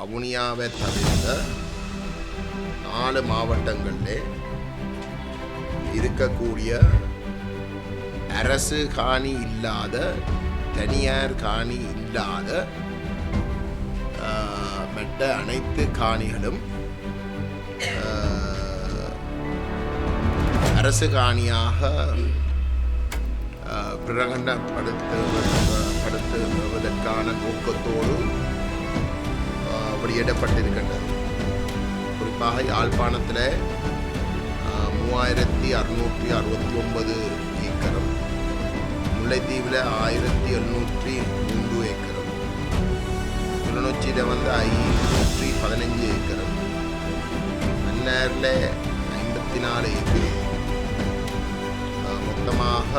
வவுனியாவை தவிர்த்த 4 மாவட்டங்களிலே இருக்கக்கூடிய அரசு காணி இல்லாத, தனியார் காணி இல்லாத மற்ற அனைத்து காணிகளும் அரசு காணியாக பிரகடனப்படுத்துவதற்கான நோக்கத்தோடு வெளியிடப்பட்டிருக்கின்றது. குறிப்பாக யாழ்ப்பாணத்தில் 3669 ஏக்கரும், முல்லைத்தீவில் 1703 ஏக்கரும், கிளிநொச்சியில் 515 ஏக்கரும், மன்னாரில் 54 ஏக்கரும், மொத்தமாக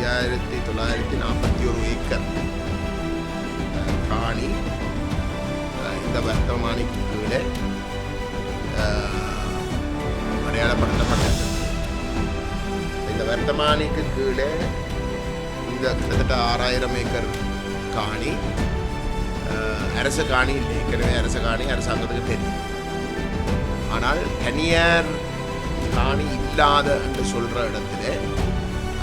5941 ஏக்கர் காணி இந்த வர்த்தமானிக்கு கீழே அடையாளப்படுத்தப்பட்டது. இந்த வர்த்தமானிக்கு கீழே இந்த கிட்டத்தட்ட 6000 ஏக்கர் காணி அரசு காணி இல்லை. ஏற்கனவே அரசு காணி அரசாங்கத்துக்கு தெரியும். ஆனால் தனியார் காணி இல்லாத என்று சொல்கிற இடத்துல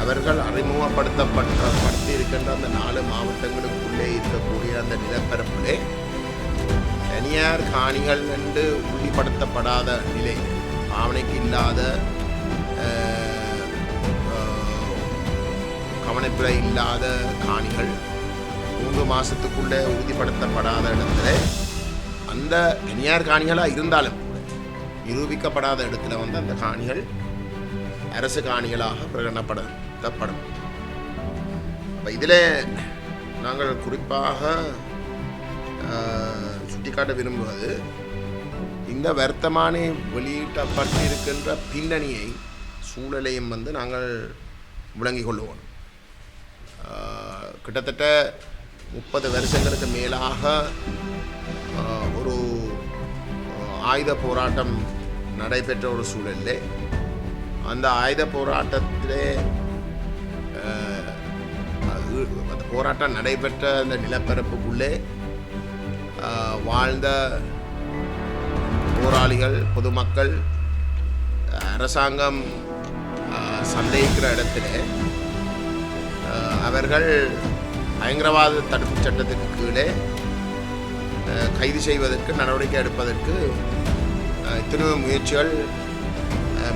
அவர்கள் அறிமுகப்படுத்தி இருக்கின்ற அந்த 4 மாவட்டங்களுக்குள்ளே இருக்கக்கூடிய அந்த நிலப்பரப்பிலே தனியார் காணிகள் என்று உறுதிப்படுத்தப்படாத நிலை, ஆவணைக்கு இல்லாத, கவனிப்பில் இல்லாத காணிகள் 3 மாதத்துக்குள்ளே உறுதிப்படுத்தப்படாத இடத்துல, அந்த தனியார் காணிகளாக இருந்தாலும் கூட நிரூபிக்கப்படாத இடத்துல அந்த காணிகள் அரசு காணிகளாக பிரகடனப்படுத்தப்படும். அப்போ இதில் நாங்கள் குறிப்பாக சுட்டிக்காட்ட விரும்புவது, இந்த வர்த்தமானி வெளியிடப்பட்டிருக்கின்ற பின்னணியை, சூழலையும் நாங்கள் விளங்கிக் கொள்வோம். கிட்டத்தட்ட 30 வருஷங்களுக்கு மேலாக ஒரு ஆயுத போராட்டம் நடைபெற்ற ஒரு சூழலில், அந்த ஆயுத போராட்டத்திலே அந்த போராட்டம் நடைபெற்ற அந்த நிலப்பரப்புக்குள்ளே வாழ்ந்த போராளிகள், பொதுமக்கள், அரசாங்கம் சந்தேகிக்கிற இடத்துல அவர்கள் பயங்கரவாத தடுப்பு சட்டத்துக்கு கீழே கைது செய்வதற்கு, நடவடிக்கை எடுப்பதற்கு எத்தனையோ முயற்சிகள்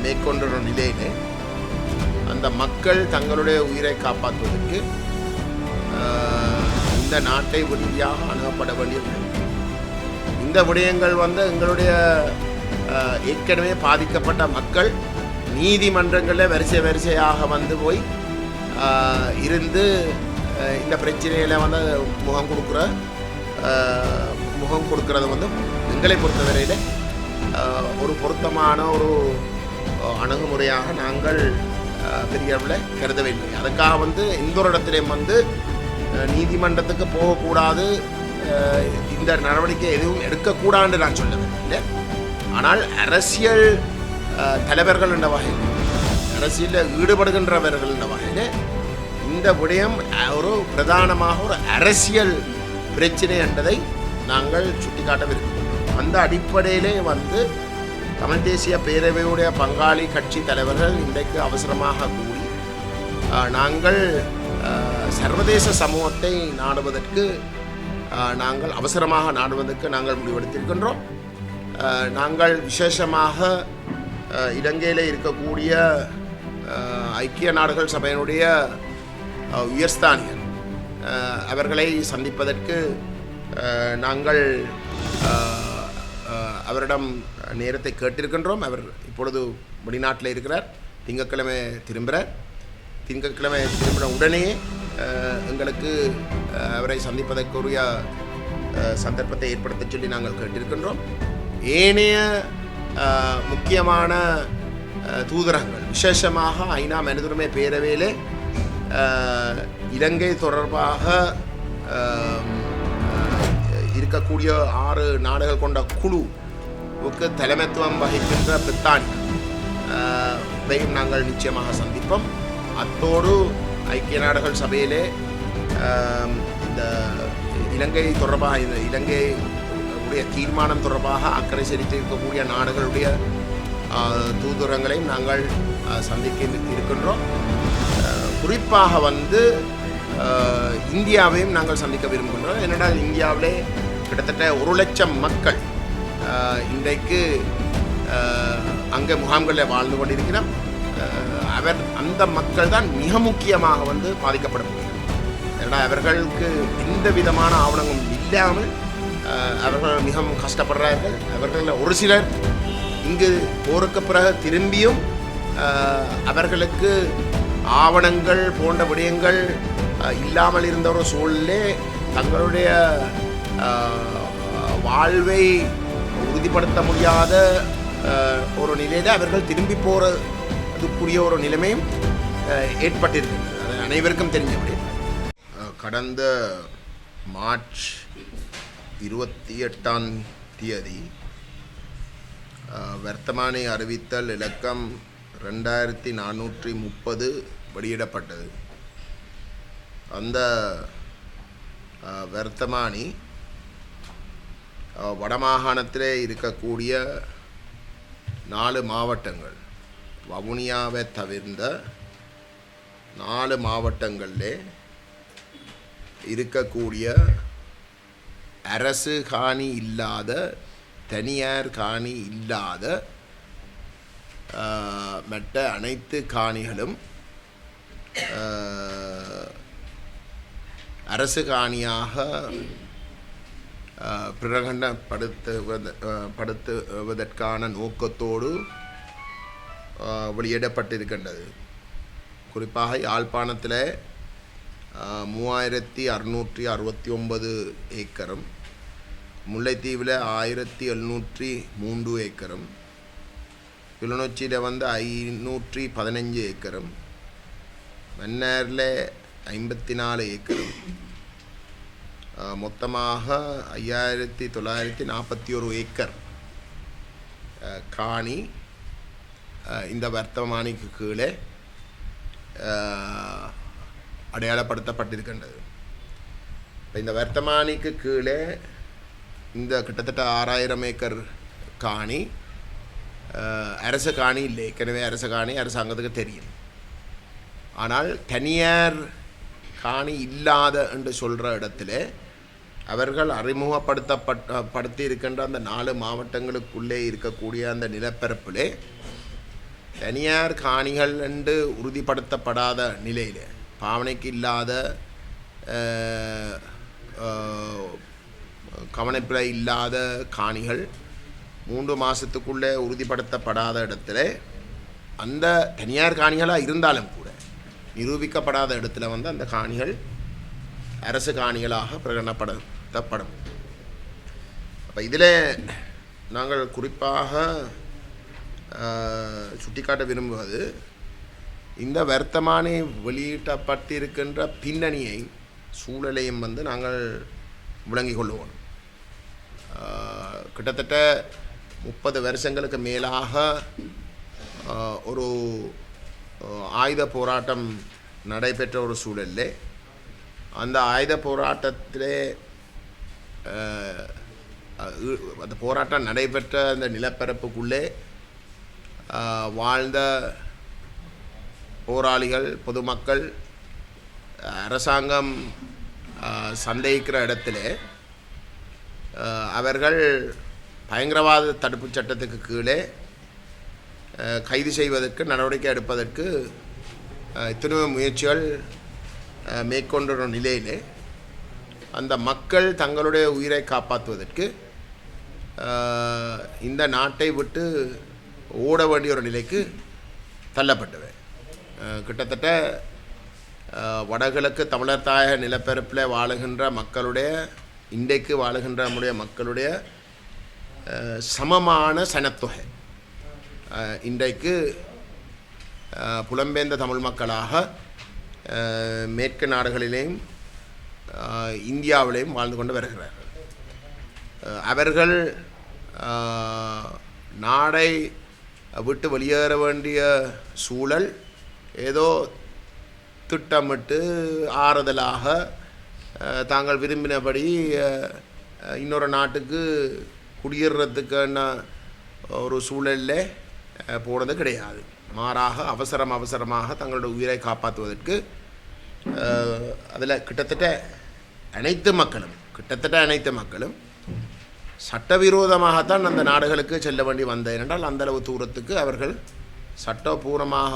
மேற்கொண்ட நிலையிலே அந்த மக்கள் தங்களுடைய உயிரை காப்பாற்றுவதற்கு இந்த நாட்டை உறுதியாக அணுகப்பட வேண்டியது. இந்த விடயங்கள் எங்களுடைய ஏற்கனவே பாதிக்கப்பட்ட மக்கள் நீதிமன்றங்களில் வரிசையாக போய் இருந்து இந்த பிரச்சனையில் முகம் கொடுக்கறது எங்களை பொறுத்தவரையில் ஒரு பொருத்தமான ஒரு அணுகுமுறையாக நாங்கள் பெரிய அளவில் கருதவில்லை. அதுக்காக எந்த ஒரு இடத்துலையும் நீதிமன்றத்துக்கு போகக்கூடாது, இந்த நடவடிக்கை எதுவும் எடுக்கக்கூடாதுன்னு நான் சொல்லவில்லை இல்லை. ஆனால் அரசியல் தலைவர்கள் என்ற வகையில், அரசியலில் ஈடுபடுகின்றவர்கள் என்ற வகையில் இந்த விடயம் ஒரு பிரதானமாக ஒரு அரசியல் பிரச்சனை என்பதை நாங்கள் சுட்டிக்காட்ட விரும்புகிறோம். அந்த அடிப்படையிலே தமிழ் தேசிய பேரவையுடைய பங்காளி கட்சி தலைவர்கள் இன்றைக்கு அவசரமாக கூடி நாங்கள் சர்வதேச சமூகத்தை அவசரமாக நாடுவதற்கு நாங்கள் முடிவெடுத்திருக்கின்றோம். நாங்கள் விசேஷமாக இலங்கையில் இருக்கக்கூடிய ஐக்கிய நாடுகள் சபையினுடைய உயர்ஸ்தானியர் அவர்களை சந்திப்பதற்கு நாங்கள் அவரிடம் நேரத்தை கேட்டிருக்கின்றோம். அவர் இப்பொழுது வெளிநாட்டில் இருக்கிறார். திங்கட்கிழமை திரும்பின உடனே எங்களுக்கு அவரை சந்திப்பதற்குரிய சந்தர்ப்பத்தை ஏற்படுத்த சொல்லி நாங்கள் கேட்டிருக்கின்றோம். ஏனைய முக்கியமான தூதரங்கள், விசேஷமாக ஐநா மனிதுரிமை பேரவையிலே இலங்கை தொடர்பாக இருக்கக்கூடிய 6 நாடுகள் கொண்ட குழுவுக்கு தலைமைத்துவம் வகிக்கின்ற பிரித்தானியாவையும் நாங்கள் நிச்சயமாக சந்திப்போம். அத்தோடு ஐக்கிய நாடுகள் சபையிலே இந்த இலங்கை தொடர்பாக, இந்த இலங்கை அவர்களுடைய தீர்மானம் தொடர்பாக அக்கறை செலுத்தி இருக்கக்கூடிய நாடுகளுடைய தூதுவரங்களையும் நாங்கள் சந்திக்க இருக்கின்றோம். குறிப்பாக இந்தியாவையும் நாங்கள் சந்திக்க விரும்புகின்றோம். ஏனென்றால் இந்தியாவிலே கிட்டத்தட்ட 1 லட்சம் மக்கள் இன்றைக்கு அங்கே முகாம்களில் வாழ்ந்து கொண்டிருக்கிறோம். அந்த மக்கள் தான் மிக முக்கியமாக பாதிக்கப்பட முடியும். ஏன்னா அவர்களுக்கு எந்த விதமான ஆவணங்களும் இல்லாமல் அவர்கள் மிகவும் கஷ்டப்படுறார்கள். அவர்களில் ஒரு சிலர் இங்கு போருக்கு பிறகு திரும்பியும் அவர்களுக்கு ஆவணங்கள் போன்ற விடயங்கள் இல்லாமல் இருந்த ஒரு சூழலே தங்களுடைய வாழ்வை உறுதிப்படுத்த முடியாத ஒரு நிலையில் அவர்கள் திரும்பி போகிறதுக்குரிய ஒரு நிலைமையும் ஏற்பட்டிருக்கின்றது. அது அனைவருக்கும் தெரிஞ்சபடி கடந்த மார்ச் 28ஆம் தேதி வர்த்தமானி அறிவித்தல் இலக்கம் 2430 வெளியிடப்பட்டது. அந்த வர்த்தமானி வடமாகாணத்திலே இருக்கக்கூடிய 4 மாவட்டங்கள், வவுனியாவை தவிர்ந்த 4 மாவட்டங்களிலே இருக்கக்கூடிய அரசு காணி இல்லாத, தனியார் காணி இல்லாத மற்ற அனைத்து காணிகளும் அரசு காணியாக பிரகடனப்படுத்துவதற்கான நோக்கத்தோடு வெளியிடப்பட்டிருக்கின்றது. குறிப்பாக யாழ்ப்பாணத்தில் 3669 ஏக்கரும், முல்லைத்தீவில் 1703 ஏக்கரும், கிளிநொச்சியில் 515 ஏக்கரும், மன்னாரில் 54 ஏக்கரும், மொத்தமாக 5941 ஏக்கர் காணி இந்த வர்த்தமானிக்கு கீழே அடையாளப்படுத்தப்பட்டிருக்கின்றது. இந்த வர்த்தமானிக்கு கீழே இந்த கிட்டத்தட்ட 6000 ஏக்கர் காணி அரசு காணி இல்லை. ஏற்கனவே அரசு காணி அரசாங்கத்துக்கு தெரியும். ஆனால் தனியார் காணி இல்லாத என்று சொல்கிற இடத்துல அவர்கள் அறிமுகப்படுத்தி இருக்கின்ற அந்த 4 மாவட்டங்களுக்குள்ளே இருக்கக்கூடிய அந்த நிலப்பரப்பிலே தனியார் காணிகள் என்று உறுதிப்படுத்தப்படாத நிலையில், பாவனைக்கு இல்லாத, கவனிப்பில் இல்லாத காணிகள் 3 மாதத்துக்குள்ளே உறுதிப்படுத்தப்படாத இடத்துல, அந்த தனியார் காணிகளாக இருந்தாலும் கூட நிரூபிக்கப்படாத இடத்துல அந்த காணிகள் அரசு காணிகளாக பிரகடனப்படுத்தப்படும். அப்போ இதில் நாங்கள் குறிப்பாக சுட்டிக்காட்ட விரும்புவது, இந்த வர்த்தமானி வெளியிடப்பட்டிருக்கின்ற பின்னணியை, சூழலையும் நாங்கள் விளங்கிக் கொள்வோம். கிட்டத்தட்ட 30 வருஷங்களுக்கு மேலாக ஒரு ஆயுத போராட்டம் நடைபெற்ற ஒரு சூழலில், அந்த ஆயுத போராட்டத்திலே அந்த போராட்டம் நடைபெற்ற அந்த நிலப்பரப்புக்குள்ளே வாழ்ந்த போராளிகள், பொதுமக்கள், அரசாங்கம் சந்தேகிக்கிற இடத்துல அவர்கள் பயங்கரவாத தடுப்புச் சட்டத்துக்கு கீழே கைது செய்வதற்கு, நடவடிக்கை எடுப்பதற்கு எத்தனையோ முயற்சிகள் மேற்கொண்ட நிலையிலே அந்த மக்கள் தங்களுடைய உயிரை காப்பாற்றுவதற்கு இந்த நாட்டை விட்டு ஓட வேண்டிய ஒரு நிலைக்கு தள்ளப்பட்டவை. கிட்டத்தட்ட வடகிழக்கு தமிழர் தாயக நிலப்பரப்பில் வாழுகின்ற மக்களுடைய, இன்றைக்கு வாழுகின்ற நம்முடைய மக்களுடைய சமமான சனத்தொகை இன்றைக்கு புலம்பெயர்ந்த தமிழ் மக்களாக மேற்கு நாடுகளிலேயும் இந்தியாவிலேயும் வாழ்ந்து கொண்டு வருகிறார்கள். அவர்கள் நாடை விட்டு வெளியேற வேண்டிய சூழல் ஏதோ திட்டமிட்டு ஆறுதலாக தாங்கள் விரும்பினபடி இன்னொரு நாட்டுக்கு குடியேறதுக்கான ஒரு சூழலில் போனது கிடையாது. மாறாக அவசரமாக தங்களோட உயிரை காப்பாற்றுவதற்கு அதில் கிட்டத்தட்ட அனைத்து மக்களும் சட்டவிரோதமாகத்தான் அந்த நாடுகளுக்கு செல்ல வேண்டி வந்த. ஏனென்றால் அந்தளவு தூரத்துக்கு அவர்கள் சட்டபூர்வமாக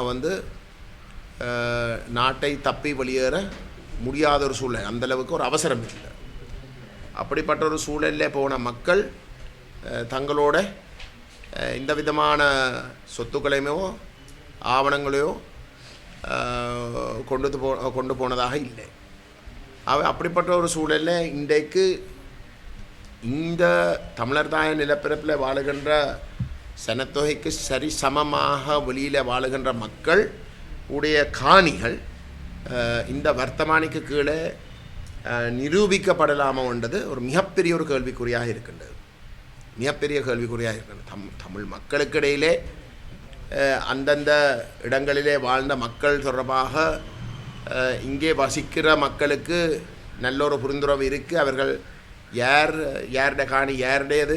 நாட்டை தப்பி வெளியேற முடியாத ஒரு சூழல், அந்தளவுக்கு ஒரு அவசரம் இல்லை. அப்படிப்பட்ட ஒரு சூழலில் போன மக்கள் தங்களோட இந்த விதமான சொத்துக்களையோ ஆவணங்களையோ கொண்டு போனதாக இல்லை. அப்படிப்பட்ட ஒரு சூழலில் இன்றைக்கு இந்த தமிழர் தாய நிலப்பரப்பில் வாழுகின்ற சனத்தொகைக்கு சரி சமமாக வெளியில் வாழுகின்ற மக்கள் உடைய காணிகள் இந்த வர்த்தமானிக்கு கீழே நிரூபிக்கப்படலாமன்றது ஒரு மிகப்பெரிய ஒரு கேள்விக்குறியாக இருக்கின்றது. தமிழ் மக்களுக்கிடையிலே அந்தந்த இடங்களிலே வாழ்ந்த மக்கள் தொடர்பாக இங்கே வசிக்கிற மக்களுக்கு நல்ல ஒரு புரிந்துணர்வு இருக்குது. அவர்கள் யாருடைய காணி யாருடையது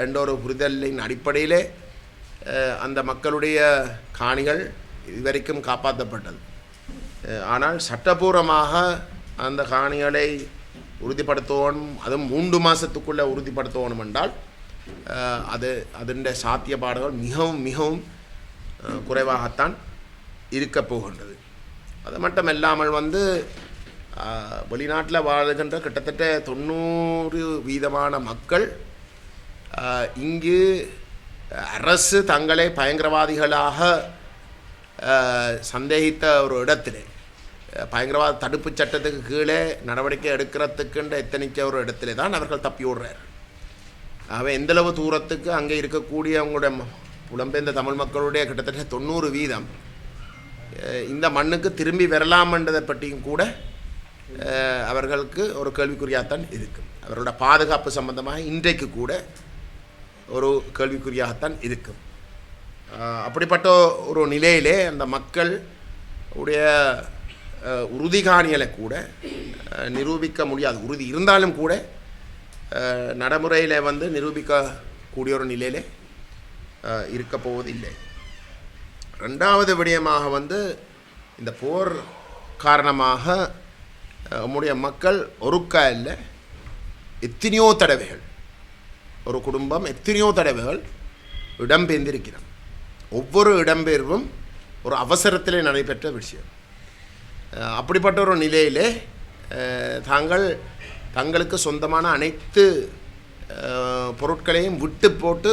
என்ற ஒரு புரிதலின் அடிப்படையிலே அந்த மக்களுடைய காணிகள் இதுவரைக்கும் காப்பாற்றப்பட்டது. ஆனால் சட்டபூர்வமாக அந்த காணிகளை உறுதிப்படுத்தணும், அதுவும் 3 மாதத்துக்குள்ளே உறுதிப்படுத்தணும் என்றால் அதனுடைய சாத்தியப்பாடுகள் மிகவும் குறைவாகத்தான் இருக்க போகின்றது. அது மட்டும் இல்லாமல் வெளிநாட்டில் வாழுகின்ற கிட்டத்தட்ட 90% மக்கள் இங்கு அரசு தங்களை பயங்கரவாதிகளாக சந்தேகித்த ஒரு இடத்திலே பயங்கரவாத தடுப்பு சட்டத்துக்கு கீழே நடவடிக்கை எடுக்கிறதுக்குன்ற எத்தனைக்க ஒரு இடத்திலே தான் அவர்கள் தப்பி ஓடுறார். ஆகவே எந்தளவு தூரத்துக்கு அங்கே இருக்கக்கூடிய அவங்களுடைய புலம்பெயர்ந்த தமிழ் மக்களுடைய கிட்டத்தட்ட 90% இந்த மண்ணுக்கு திரும்பி வரலாமன்றதை பற்றியும் கூட அவர்களுக்கு ஒரு கேள்விக்குறியாகத்தான் இருக்கும். அவர்களோட பாதுகாப்பு சம்பந்தமாக இன்றைக்கு கூட ஒரு கேள்விக்குறியாகத்தான் இருக்கும். அப்படிப்பட்ட ஒரு நிலையிலே அந்த மக்கள் உடைய உறுதிகாணிகளை கூட நிரூபிக்க முடியாது. உறுதி இருந்தாலும் கூட நடைமுறையில் நிரூபிக்கக்கூடிய ஒரு நிலையிலே இருக்க போவதில்லை. ரெண்டாவது விடயமாக இந்த போர் காரணமாக நம்முடைய மக்கள் ஒருக்கா இல்லை எத்தனையோ தடவைகள், ஒரு குடும்பம் எத்தனையோ தடவைகள் இடம்பெயர்ந்திருக்கிறார். ஒவ்வொரு இடம்பெயர்வும் ஒரு அவசரத்திலே நடைபெற்ற விஷயம். அப்படிப்பட்ட ஒரு நிலையிலே தங்களுக்கு சொந்தமான அனைத்து பொருட்களையும் விட்டு போட்டு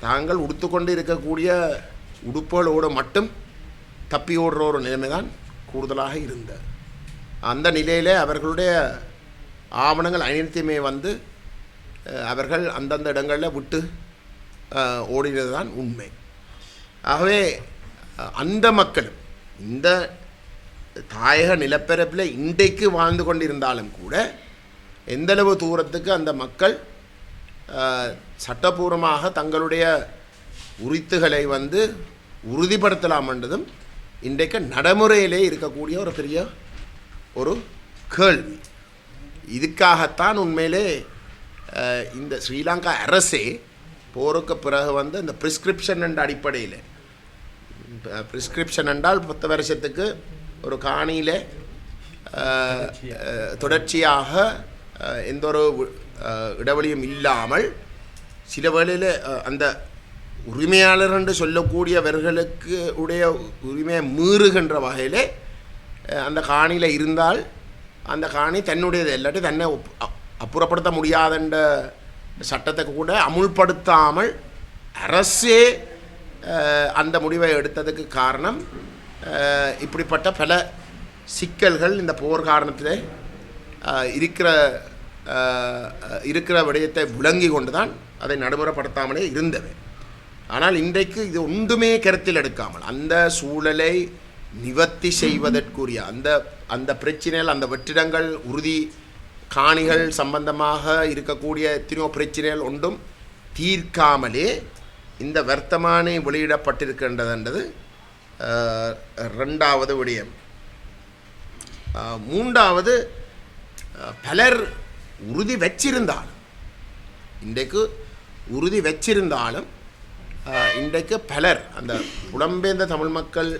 தாங்கள் உடுத்துக்கொண்டு இருக்கக்கூடிய உடுப்புகளோடு மட்டும் தப்பி ஓடுற ஒரு நிலைமை தான் கூடுதலாக இருந்தது. அந்த நிலையில் அவர்களுடைய ஆவணங்கள் அனைத்துமே அவர்கள் அந்தந்த இடங்களில் விட்டு ஓடினது தான் உண்மை. ஆகவே அந்த மக்களும் இந்த தாயக நிலப்பரப்பில் இன்றைக்கு வாழ்ந்து கொண்டிருந்தாலும் கூட எந்தளவு தூரத்துக்கு அந்த மக்கள் சட்டபூர்வமாக தங்களுடைய உரித்துகளை உறுதிப்படுத்தலாம் என்றதும் இன்றைக்கு நடைமுறையிலே இருக்கக்கூடிய ஒரு பெரிய ஒரு கேள்வி. இதுக்காகத்தான் உண்மையிலே இந்த ஸ்ரீலங்கா அரசே போருக்கு பிறகு இந்த ப்ரிஸ்கிரிப்ஷன் என்ற அடிப்படையில், ப்ரிஸ்கிரிப்ஷன் என்றால் 10 வருஷத்துக்கு ஒரு காணியில் தொடர்ச்சியாக எந்த ஒரு இடைவெளியும் இல்லாமல் சில வேளையில் அந்த உரிமையாளர் என்று சொல்லக்கூடியவர்களுக்கு உடைய உரிமையை மீறுகின்ற வகையில் அந்த காணியில் இருந்தால் அந்த காணி தன்னுடையது, இல்லாட்டி தன்னை அப்புறப்படுத்த முடியாதுன்ற சட்டத்தை கூட அமுல்படுத்தாமல் அரசே அந்த முடிவை எடுத்ததுக்கு காரணம் இப்படிப்பட்ட பல சிக்கல்கள் இந்த போர் காரணத்தில் இருக்கிற விடயத்தை விளங்கி கொண்டு தான் அதை நடைமுறைப்படுத்தாமலே இருந்தவை. ஆனால் இன்றைக்கு இது ஒன்றுமே கருத்தில் எடுக்காமல் அந்த சூழலை நிவர்த்தி செய்வதற்குரிய அந்த பிரச்சனைகள், அந்த வெற்றிடங்கள், உறுதி காணிகள் சம்பந்தமாக இருக்கக்கூடிய எத்தனையோ பிரச்சனைகள் ஒன்றும் தீர்க்காமலே இந்த வர்த்தமானி வெளியிடப்பட்டிருக்கின்றதுன்றது ரெண்டாவது விடயம். மூன்றாவது, பலர் உறுதி வச்சிருந்தாலும் இன்றைக்கு உறுதி வச்சிருந்தாலும் இன்றைக்கு பலர் அந்த புலம்பெயர்ந்த தமிழ் மக்கள்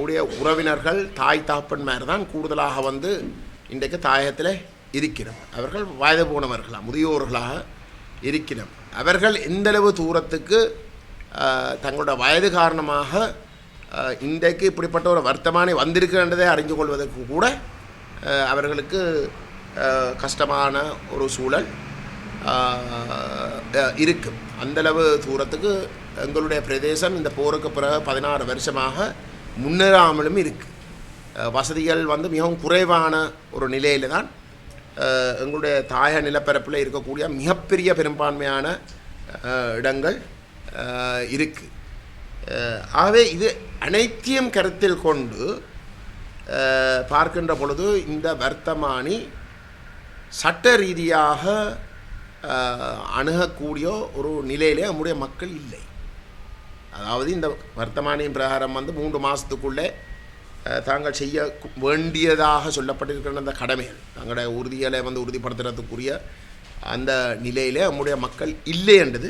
உடைய உறவினர்கள் தாய் தாப்பன்மார் தான் கூடுதலாக வந்து இன்றைக்கு தாயகத்தில் இருக்கிறோம். அவர்கள் வயது போனவர்களாக முதியோர்களாக இருக்கிறோம். அவர்கள் எந்தளவு தூரத்துக்கு தங்களோட வயது காரணமாக இன்றைக்கு இப்படிப்பட்ட ஒரு வர்த்தமானி வந்திருக்கின்றதை அறிந்து கொள்வதற்கு கூட அவர்களுக்கு கஷ்டமான ஒரு சூழல் இருக்கும். அந்தளவு தூரத்துக்கு எங்களுடைய பிரதேசம் இந்த போருக்கு பிறகு 16 வருஷமாக முன்னேறாமலும் இருக்குது. வசதிகள் வந்து மிகவும் குறைவான ஒரு நிலையில் தான் எங்களுடைய தாய நிலப்பரப்பில் இருக்கக்கூடிய மிகப்பெரிய பெரும்பான்மையான இடங்கள் இருக்குது. ஆகவே இது அனைத்தையும் கருத்தில் கொண்டு பார்க்கின்ற பொழுது இந்த வர்த்தமானி சட்ட ரீதியாக அணுகக்கூடிய ஒரு நிலையிலே நம்முடைய மக்கள் இல்லை. அதாவது இந்த வர்த்தமானியின் பிரகாரம் வந்து 3 மாதத்துக்குள்ளே தாங்கள் செய்ய வேண்டியதாக சொல்லப்பட்டிருக்கிற அந்த கடமைகள் தங்களுடைய உறுதிகளை வந்து உறுதிப்படுத்துறதுக்குரிய அந்த நிலையிலே நம்முடைய மக்கள் இல்லை என்றது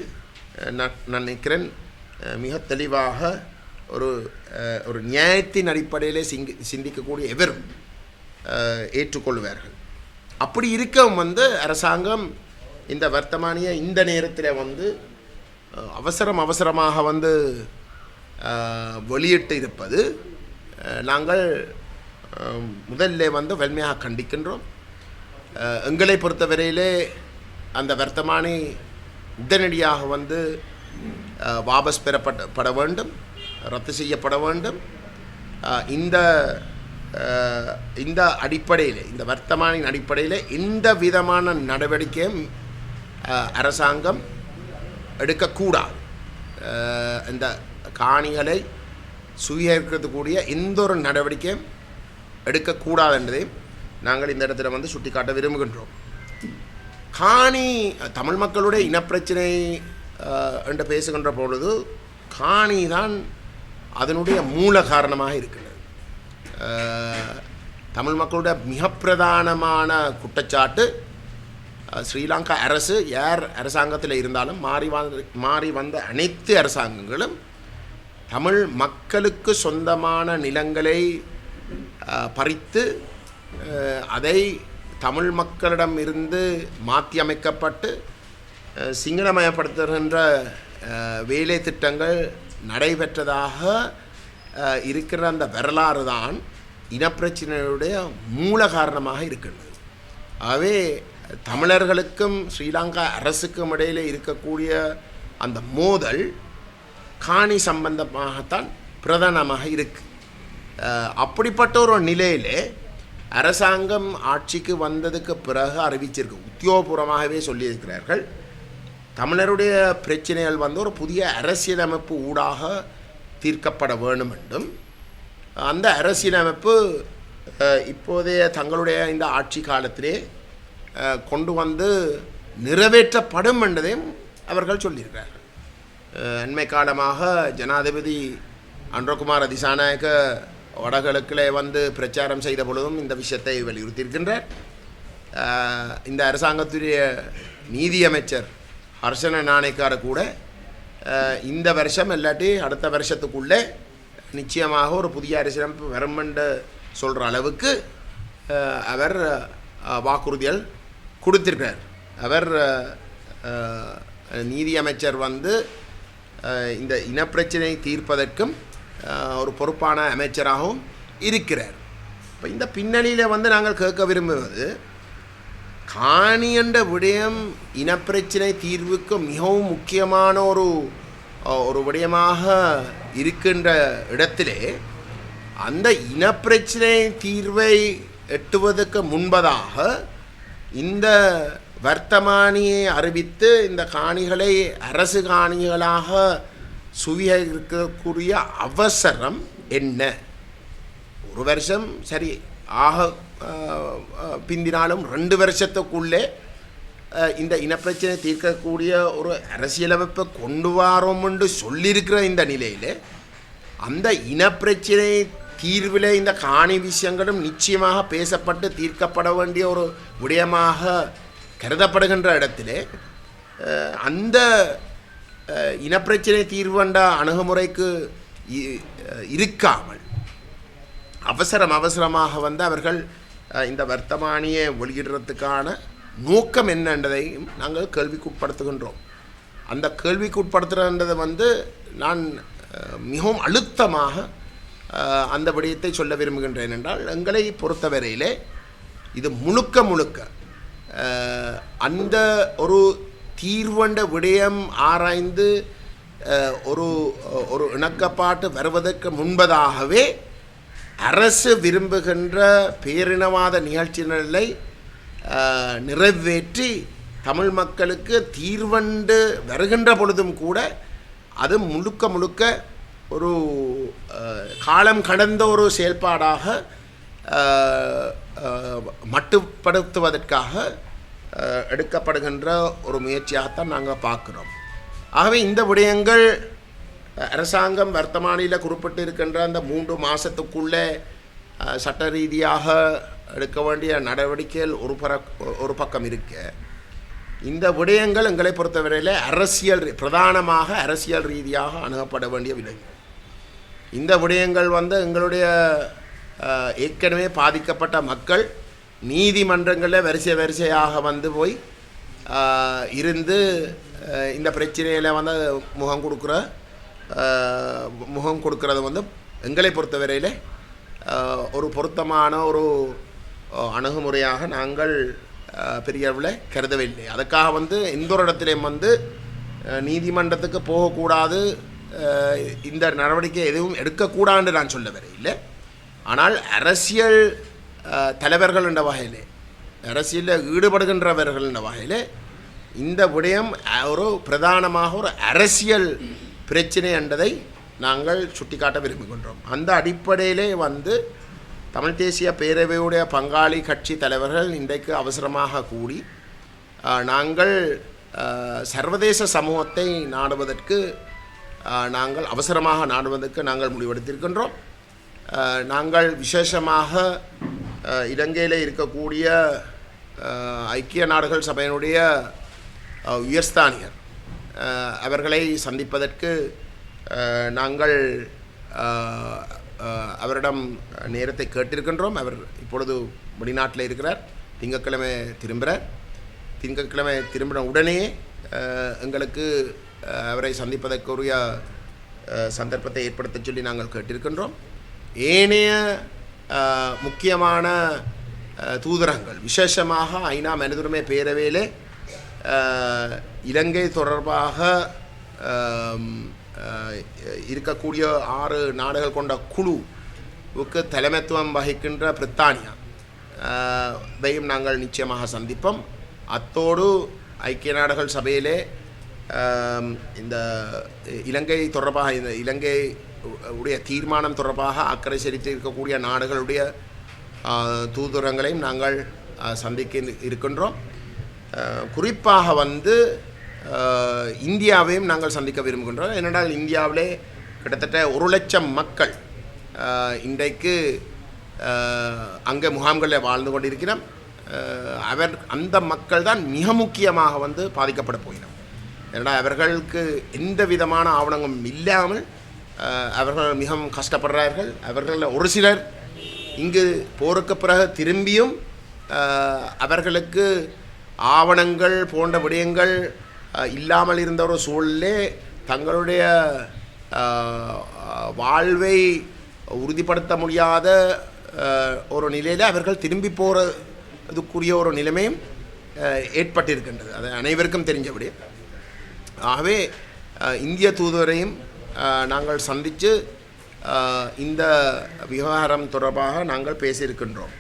நான் நினைக்கிறேன் மிக தெளிவாக ஒரு நியாயத்தின் அடிப்படையிலே சிந்திக்கக்கூடிய எவரும் ஏற்றுக்கொள்வார்கள். அப்படி இருக்க வந்து அரசாங்கம் இந்த வர்த்தமானியை இந்த நேரத்தில் வந்து அவசரமாக வந்து வெளியிட்டு இருப்பது நாங்கள் முதல்ல வந்து வலிமையாக கண்டிக்கின்றோம். எங்களை பொறுத்தவரையிலே அந்த வர்த்தமானி உடனடியாக வந்து வாபஸ் பெறப்பட வேண்டும், ரத்து செய்யப்பட வேண்டும். இந்த அடிப்படையில் இந்த வர்த்தமானின் அடிப்படையில் எந்த விதமான நடவடிக்கையும் அரசாங்கம் எடுக்கக்கூடாது. இந்த காணிகளை சுவீகரிக்கிறதுக்கூடிய எந்த ஒரு நடவடிக்கையும் எடுக்கக்கூடாது என்பதையும் நாங்கள் இந்த இடத்துல வந்து சுட்டிக்காட்ட விரும்புகின்றோம். காணி தமிழ் மக்களுடைய இனப்பிரச்சனை என்று பேசுகின்ற பொழுது காணி தான் அதனுடைய மூல காரணமாக இருக்கிறது. தமிழ் மக்களுடைய மிக பிரதானமான குற்றச்சாட்டு ஸ்ரீலங்கா அரசு யார் அரசாங்கத்தில் இருந்தாலும் மாறி வந்த அனைத்து அரசாங்கங்களும் தமிழ் மக்களுக்கு சொந்தமான நிலங்களை பறித்து அதை தமிழ் மக்களிடம் இருந்து மாற்றி அமைக்கப்பட்டு சிங்களமயப்படுத்துகின்ற வேலை திட்டங்கள் நடைபெற்றதாக இருக்கிற அந்த வரலாறு தான் இனப்பிரச்சனையுடைய மூல காரணமாக இருக்கின்றது. ஆகவே தமிழர்களுக்கும் ஸ்ரீலங்கா அரசுக்கும் இடையில் இருக்கக்கூடிய அந்த மோதல் காணி சம்பந்தமாகத்தான் பிரதானமாக இருக்குது. அப்படிப்பட்ட ஒரு நிலையிலே அரசாங்கம் ஆட்சிக்கு வந்ததுக்கு பிறகு அறிவிச்சிருக்கு, உத்தியோகபூர்வமாகவே சொல்லியிருக்கிறார்கள், தமிழருடைய பிரச்சனைகள் வந்து ஒரு புதிய அரசியலமைப்பு ஊடாக தீர்க்கப்பட வேண்டும் என்றும் அந்த அரசியலமைப்பு இப்போதைய தங்களுடைய இந்த ஆட்சி காலத்திலே கொண்டு வந்து நிறைவேற்றப்படும் என்பதையும் அவர்கள் சொல்லியிருக்கிறார்கள். அண்மை காலமாக ஜனாதிபதி அன்றகுமார் திசாநாயக்க வடகிழக்கிலே வந்து பிரச்சாரம் செய்த பொழுதும் இந்த விஷயத்தை வலியுறுத்தியிருக்கின்றார். இந்த அரசாங்கத்துடைய நீதியமைச்சர் ஹர்ஷன நாணயக்கார கூட இந்த வருஷம் இல்லாட்டி அடுத்த வருஷத்துக்குள்ளே நிச்சயமாக ஒரு புதிய அரசியலமைப்பு வரும் என்று சொல்கிற அளவுக்கு அவர் வாக்குறுதிகள் கொடுத்திருக்கிறார். அவர் நீதியமைச்சர் வந்து இந்த இனப்பிரச்சனை தீர்ப்பதற்கும் ஒரு பொறுப்பான அமைச்சராகவும் இருக்கிறார். இப்போ இந்த பின்னணியில் வந்து நாங்கள் கேட்க விரும்புவது, காணி என்ற விடயம் இனப்பிரச்சனை தீர்வுக்கு மிகவும் முக்கியமான ஒரு விடயமாக இருக்கின்ற இடத்திலே அந்த இனப்பிரச்சனை தீர்வை எட்டுவதற்கு முன்பதாக இந்த வர்த்தமானியை அறிவித்து இந்த காணிகளை அரசு காணிகளாக சுவீகரிக்கக்கூடிய அவசரம் என்ன? ஒரு வருஷம் சரி ஆக பிந்தினாலும் 2 வருஷத்துக்குள்ளே இந்த இனப்பிரச்சனை தீர்க்கக்கூடிய ஒரு அரசியலமைப்பை கொண்டு வரோம் என்று சொல்லியிருக்கிற இந்த நிலையில் அந்த இனப்பிரச்சனை தீர்வில் இந்த காணி விஷயங்களும் நிச்சயமாக பேசப்பட்டு தீர்க்கப்பட வேண்டிய ஒரு விடயமாக கருதப்படுகின்ற இடத்திலே அந்த இனப்பிரச்சனை தீர்வண்ட அணுகுமுறைக்கு இருக்காமல் அவசரமாக வந்து அவர்கள் இந்த வர்த்தமானியை வெளியிடுறதுக்கான நோக்கம் என்னன்றதையும் நாங்கள் கேள்விக்குட்படுத்துகின்றோம். அந்த கேள்விக்குட்படுத்துகின்றதை வந்து நான் மிகவும் அழுத்தமாக அந்த விடயத்தை சொல்ல விரும்புகின்றேன். என்றால் எங்களை பொறுத்தவரையிலே இது முழுக்க அந்த ஒரு தீர்வண்ட விடயம் ஆராய்ந்து ஒரு இணக்கப்பாட்டு வருவதற்கு முன்பதாகவே அரசு விரும்புகின்ற பேரினவாத நிகழ்ச்சிகளை நிறைவேற்றி தமிழ் மக்களுக்கு தீர்வண்டு வருகின்ற பொழுதும் கூட அது முழுக்க ஒரு காலம் கடந்த ஒரு செயல்பாடாக மட்டுப்படுத்துவதற்காக எடுக்கப்படுகின்ற ஒரு முயற்சியாகத்தான் நாங்கள் பார்க்குறோம். ஆகவே இந்த விடயங்கள் அரசாங்கம் வர்த்தமானியில் குறிப்பிட்டு இருக்கின்ற அந்த 3 மாதத்துக்குள்ளே சட்ட ரீதியாக எடுக்க வேண்டிய நடவடிக்கைகள் ஒரு பக்கம் இருக்க, இந்த விடயங்கள் எங்களை பொறுத்தவரையில் பிரதானமாக அரசியல் ரீதியாக அணுகப்பட வேண்டிய விடயங்கள். இந்த விடயங்கள் வந்து எங்களுடைய ஏற்கனவே பாதிக்கப்பட்ட மக்கள் நீதிமன்றங்களில் வரிசையாக வந்து போய் இருந்து இந்த பிரச்சனையில் வந்து முகம் கொடுக்கறது வந்து எங்களை பொறுத்தவரையில் ஒரு பொருத்தமான ஒரு அணுகுமுறையாக நாங்கள் பெரிய அளவில் கருதவில்லை. அதுக்காக வந்து எந்த ஒரு இடத்துலையும் வந்து நீதிமன்றத்துக்கு போகக்கூடாது, இந்த நடவடிக்கை எதுவும் எடுக்கக்கூடாதுன்னு நான் சொல்ல வரையில்லை. ஆனால் அரசியல் தலைவர்கள் என்ற வகையில், அரசியலில் ஈடுபடுகின்றவர்கள் என்ற வகையில் இந்த விடயம் ஒரு பிரதானமாக ஒரு அரசியல் பிரச்சனை என்றதை நாங்கள் சுட்டிக்காட்ட விரும்புகின்றோம். அந்த அடிப்படையிலே வந்து தமிழ் தேசிய பேரவையுடைய பங்காளி கட்சி தலைவர்கள் இன்றைக்கு அவசரமாக கூடி நாங்கள் சர்வதேச சமூகத்தை அவசரமாக நாடுவதற்கு நாங்கள் முடிவெடுத்திருக்கின்றோம். நாங்கள் விசேஷமாக இலங்கையில் இருக்கக்கூடிய ஐக்கிய நாடுகள் சபையினுடைய உயர்ஸ்தானியர் அவர்களை சந்திப்பதற்கு நாங்கள் அவரிடம் நேரத்தை கேட்டிருக்கின்றோம். அவர் இப்பொழுது வெளிநாட்டில் இருக்கிறார். திங்கட்கிழமை திரும்பின உடனே எங்களுக்கு அவரை சந்திப்பதற்குரிய சந்தர்ப்பத்தை ஏற்படுத்த சொல்லி நாங்கள் கேட்டிருக்கின்றோம். ஏனைய முக்கியமான தூதரங்கள், விசேஷமாக ஐநா மனிதுரிமை பேரவையிலே இலங்கை தொடர்பாக இருக்கக்கூடிய 6 நாடுகள் கொண்ட குழுவுக்கு தலைமைத்துவம் வகிக்கின்ற பிரித்தானியா வையும் நாங்கள் நிச்சயமாக சந்திப்போம். அத்தோடு ஐக்கிய நாடுகள் சபையிலே இந்த இலங்கை தொடர்பாக, இந்த இலங்கை உடைய தீர்மானம் தொடர்பாக அக்கறை செலுத்தி இருக்கக்கூடிய நாடுகளுடைய தூதரங்களையும் நாங்கள் சந்திக்க இருக்கின்றோம். குறிப்பாக வந்து இந்தியாவையும் நாங்கள் சந்திக்க விரும்புகின்றோம். ஏனென்றால் இந்தியாவிலே கிட்டத்தட்ட 1 லட்சம் மக்கள் இன்றைக்கு அங்கே முகாம்களில் வாழ்ந்து கொண்டிருக்கிறோம். அந்த மக்கள் தான் மிக முக்கியமாக வந்து பாதிக்கப்பட போகிறோம். ஏனென்றால் அவர்களுக்கு எந்த விதமான ஆவணங்களும் இல்லாமல் அவர்கள் மிகவும் கஷ்டப்படுறார்கள். அவர்களில் ஒரு சிலர் இங்கு போருக்கு பிறகு திரும்பியும் அவர்களுக்கு ஆவணங்கள் போன்ற விடயங்கள் இல்லாமல் இருந்த ஒரு சூழலே தங்களுடைய வாழ்வை உறுதிப்படுத்த முடியாத ஒரு நிலையில் அவர்கள் திரும்பி போகிறதுக்குரிய ஒரு நிலைமையும் ஏற்பட்டிருக்கின்றது. அது அனைவருக்கும் தெரிஞ்சபடி. ஆகவே இந்திய தூதுவரையும் நாங்கள் சந்தித்து இந்த விவகாரம் தொடர்பாக நாங்கள் பேசியிருக்கின்றோம்.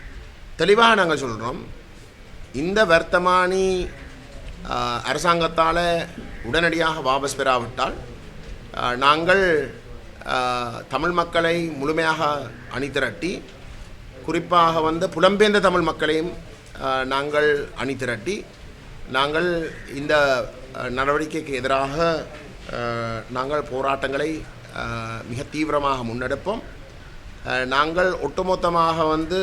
தெளிவாக நாங்கள் சொல்கிறோம், இந்த வர்த்தமானி அரசாங்கத்தால் உடனடியாக வாபஸ் பெறாவிட்டால் நாங்கள் தமிழ் மக்களை முழுமையாக அணிதிரட்டி, குறிப்பாக வந்து புலம்பெயர்ந்த தமிழ் மக்களையும் நாங்கள் அணிதிரட்டி நாங்கள் இந்த நடவடிக்கைக்கு எதிராக நாங்கள் போராட்டங்களை மிக தீவிரமாக முன்னெடுப்போம். நாங்கள் ஒட்டுமொத்தமாக வந்து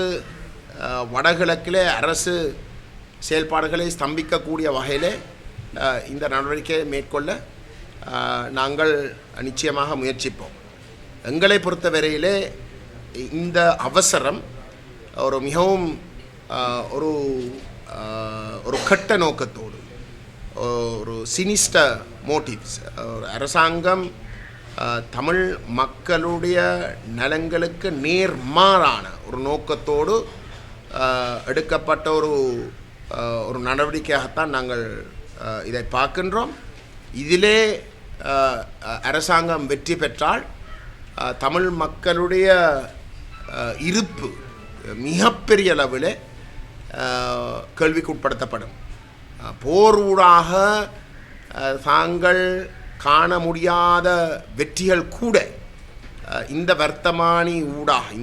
வடகிழக்கிலே அரசு செயல்பாடுகளை ஸ்தம்பிக்கக்கூடிய வகையில் இந்த நடவடிக்கையை மேற்கொள்ள நாங்கள் நிச்சயமாக முயற்சிப்போம். எங்களை பொறுத்தவரையிலே இந்த அவசரம் ஒரு மிகவும் ஒரு ஒரு கட்ட நோக்கத்தோடு ஒரு சினிஸ்டர் மோட்டிவ்ஸ், ஒரு அரசாங்கம் தமிழ் மக்களுடைய நலன்களுக்கு நேர்மாறான ஒரு நோக்கத்தோடு எடுக்கப்பட்ட ஒரு நடவடிக்கையாகத்தான் நாங்கள் இதை பார்க்கின்றோம். இதிலே அரசாங்கம் வெற்றி பெற்றால் தமிழ் மக்களுடைய இருப்பு மிகப்பெரிய அளவில் கேள்விக்குட்படுத்தப்படும். போர் ஊடாக தாங்கள் காண முடியாத வெற்றிகள் கூட இந்த வர்த்தமானி ஊடாக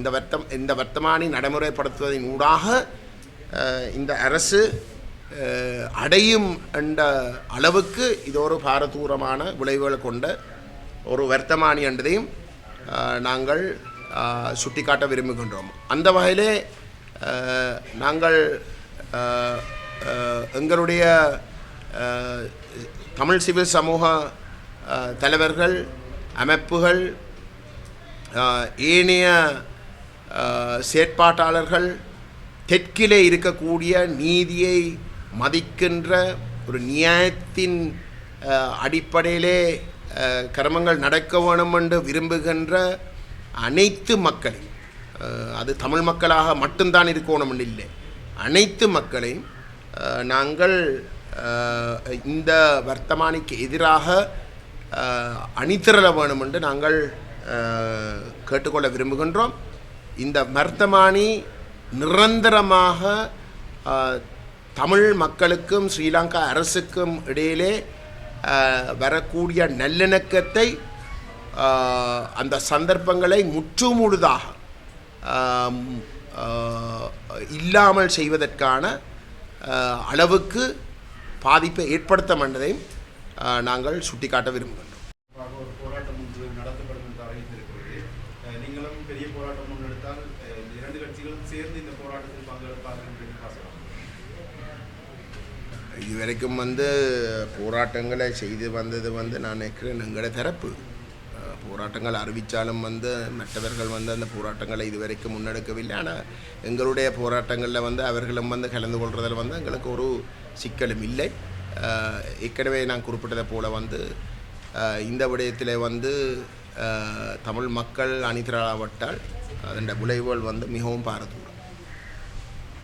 இந்த வர்த்தமானி நடைமுறைப்படுத்துவதன் ஊடாக இந்த அரசு அடையும் என்ற அளவுக்கு இது ஒரு பாரதூரமான விளைவுகளை கொண்ட ஒரு வர்த்தமானி என்றதையும் நாங்கள் சுட்டிக்காட்ட விரும்புகின்றோம். அந்த வகையிலே நாங்கள் எங்களுடைய தமிழ் சிவில் சமூக தலைவர்கள், அமைப்புகள், ஏனைய செயற்பாட்டாளர்கள் தெற்கிலே இருக்கக்கூடிய நீதியை மதிக்கின்ற ஒரு நியாயத்தின் அடிப்படையிலே கர்மங்கள் நடக்க வேணும் என்று விரும்புகின்ற அனைத்து மக்களையும், அது தமிழ் மக்களாக மட்டும்தான் இருக்கணும் இல்லை, அனைத்து மக்களையும் நாங்கள் இந்த வர்த்தமானிக்கு எதிராக அணிதிரள வேணும் என்று நாங்கள் கேட்டுக்கொள்ள விரும்புகின்றோம். இந்த வர்த்தமானி நிரந்தரமாக தமிழ் மக்களுக்கும் ஸ்ரீலங்கா அரசுக்கும் இடையிலே வரக்கூடிய நல்லிணக்கத்தை, அந்த சந்தர்ப்பங்களை முற்றுமுழுதாக இல்லாமல் செய்வதற்கான அளவுக்கு பாதிப்பை ஏற்படுத்த என்பதையும் நாங்கள் சுட்டிக்காட்ட விரும்புகின்றோம். ஒரு போராட்டம் ஒன்று நடத்தப்படும் என்று அறிவித்திருக்கிறது. நீங்களும் பெரிய போராட்டம் முன்னெடுத்தால் இரண்டு கட்சிகளும் சேர்ந்து இந்த போராட்டத்தில் பங்கெடுப்பார்கள் என்று பேசலாம். இதுவரைக்கும் போராட்டங்களை செய்து வந்தது நான் நினைக்கிறேன் எங்களோட தரப்பு. போராட்டங்கள் அறிவித்தாலும் மற்றவர்கள் அந்த போராட்டங்களை இதுவரைக்கும் முன்னெடுக்கவில்லை. ஆனால் எங்களுடைய போராட்டங்களில் அவர்களும் கலந்து கொள்வதில் எங்களுக்கு ஒரு சிக்கலும் இல்லை. ஏற்கனவே நான் குறிப்பிட்டதை போல் இந்த விடயத்தில் தமிழ் மக்கள் அணிதிரளாவிட்டால் அதன் விளைவுகள் மிகவும் பாரதூரம்.